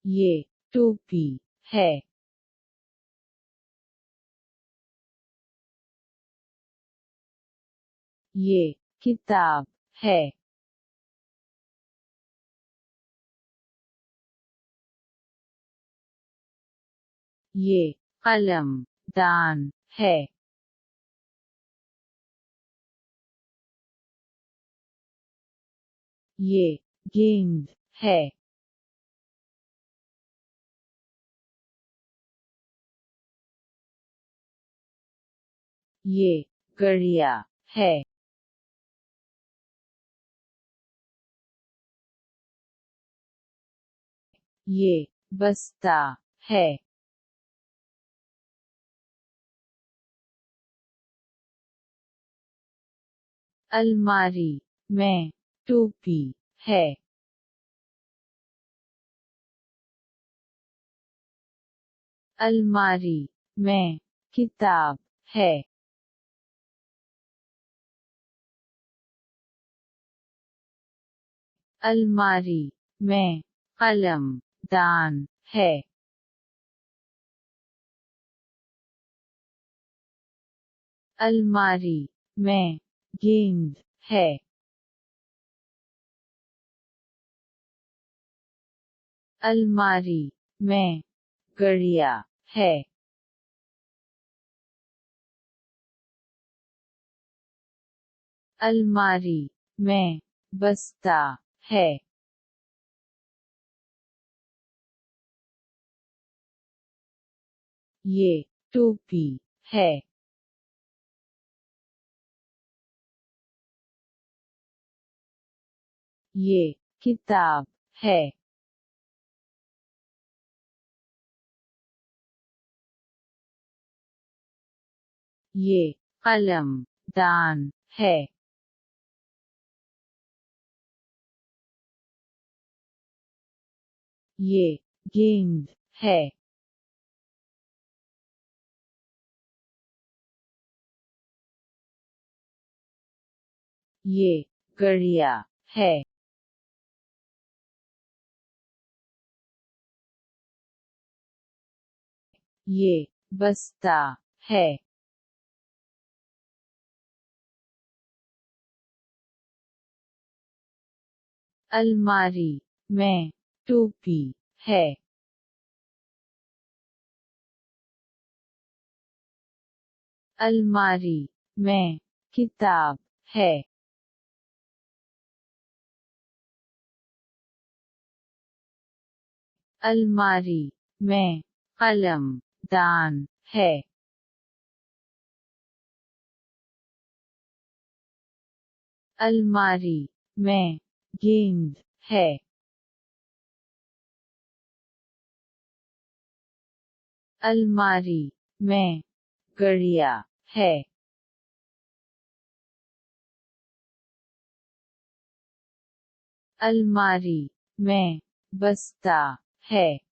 ये टोपी है। ये किताब है। ये कलम दान है। ये गेंद है। ये गड़िया है। ये बस्ता है। अलमारी में टोपी है। अलमारी में किताब है। अलमारी में कलम दान है। अलमारी में गेंद है। अलमारी में गड़िया है। अलमारी में बस्ता है। ये टोपी है। ये किताब है। ये कलम दान है। ये गेंद है। ये गड़िया है। ये बस्ता है। अलमारी में टोपी है। अलमारी में किताब है। अलमारी में कलम दान है। अलमारी में गेंद है। अलमारी में गड़िया है। अलमारी में बस्ता है।